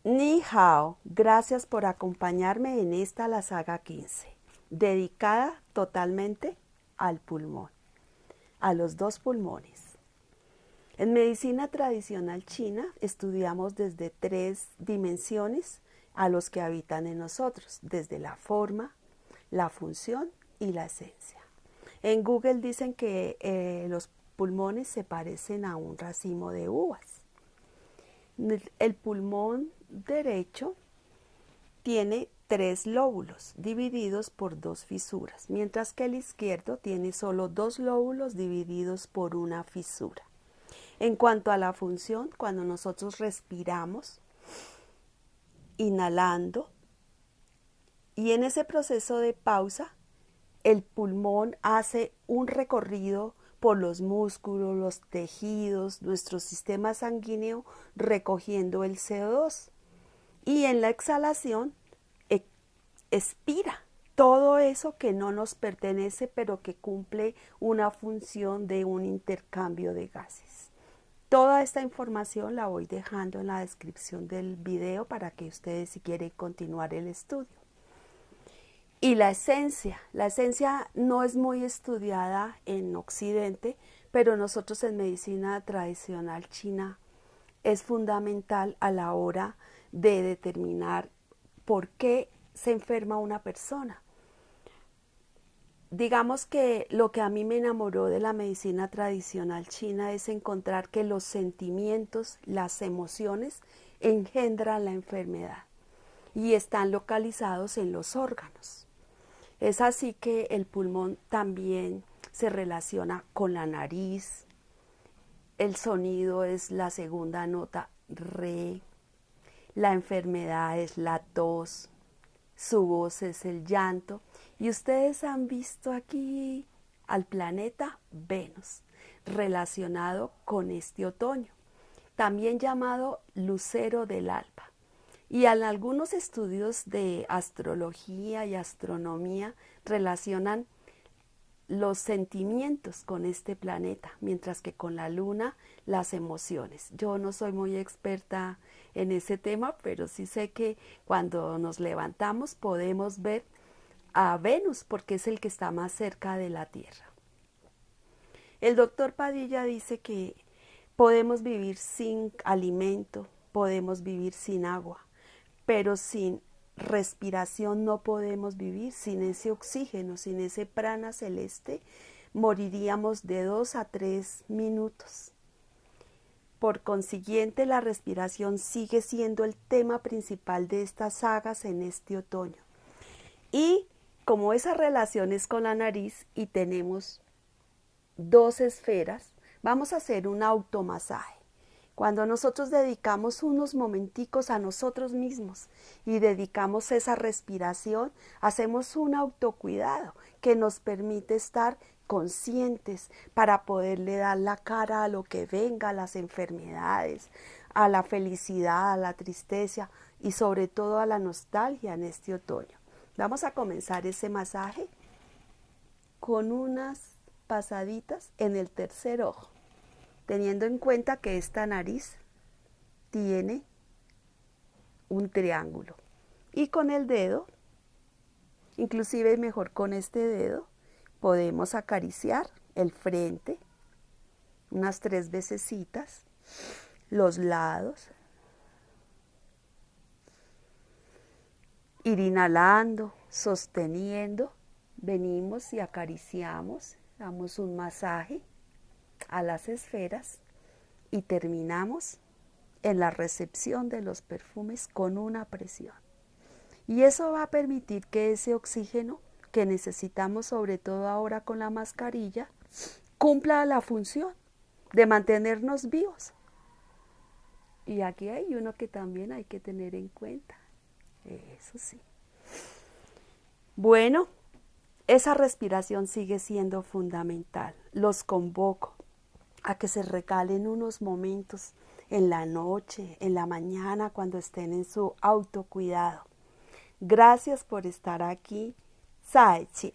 Ni hao, gracias por acompañarme en esta la saga 15, dedicada totalmente al pulmón, a los dos pulmones. En medicina tradicional china estudiamos desde 3 dimensiones a los que habitan en nosotros, desde la forma, la función y la esencia. En Google dicen que los pulmones se parecen a un racimo de uvas. El pulmón derecho tiene 3 lóbulos divididos por 2 fisuras, mientras que el izquierdo tiene solo 2 lóbulos divididos por una fisura. En cuanto a la función, cuando nosotros respiramos, inhalando, y en ese proceso de pausa, el pulmón hace un recorrido por los músculos, los tejidos, nuestro sistema sanguíneo recogiendo el CO2. Y en la exhalación expira todo eso que no nos pertenece, pero que cumple una función de un intercambio de gases. Toda esta información la voy dejando en la descripción del video para que ustedes, si quieren, continuar el estudio. Y la esencia no es muy estudiada en Occidente, pero nosotros en medicina tradicional china es fundamental a la hora de determinar por qué se enferma una persona. Digamos que lo que a mí me enamoró de la medicina tradicional china es encontrar que los sentimientos, las emociones engendran la enfermedad y están localizados en los órganos. Es así que el pulmón también se relaciona con la nariz. El sonido es la segunda nota, re. La enfermedad es la tos. Su voz es el llanto. Y ustedes han visto aquí al planeta Venus, relacionado con este otoño, también llamado lucero del alba. Y en algunos estudios de astrología y astronomía relacionan los sentimientos con este planeta, mientras que con la luna las emociones. Yo no soy muy experta en ese tema, pero sí sé que cuando nos levantamos podemos ver a Venus porque es el que está más cerca de la Tierra. El doctor Padilla dice que podemos vivir sin alimento, podemos vivir sin agua, pero sin respiración no podemos vivir, sin ese oxígeno, sin ese prana celeste, moriríamos de 2 a 3 minutos. Por consiguiente, la respiración sigue siendo el tema principal de estas sagas en este otoño. Y como esa relación es con la nariz y tenemos 2 esferas, vamos a hacer un automasaje. Cuando nosotros dedicamos unos momenticos a nosotros mismos y dedicamos esa respiración, hacemos un autocuidado que nos permite estar conscientes para poderle dar la cara a lo que venga, a las enfermedades, a la felicidad, a la tristeza y sobre todo a la nostalgia en este otoño. Vamos a comenzar ese masaje con unas pasaditas en el tercer ojo, teniendo en cuenta que esta nariz tiene un triángulo. Y con el dedo, inclusive mejor con este dedo, podemos acariciar el frente unas 3 vecesitas, los lados, ir inhalando, sosteniendo, venimos y acariciamos, damos un masaje a las esferas y terminamos en la recepción de los perfumes con una presión. Y eso va a permitir que ese oxígeno que necesitamos, sobre todo ahora con la mascarilla, cumpla la función de mantenernos vivos. Y aquí hay uno que también hay que tener en cuenta. Eso sí. Bueno, esa respiración sigue siendo fundamental. Los convoco a que se regalen unos momentos en la noche, en la mañana, cuando estén en su autocuidado. Gracias por estar aquí. Zai Chien.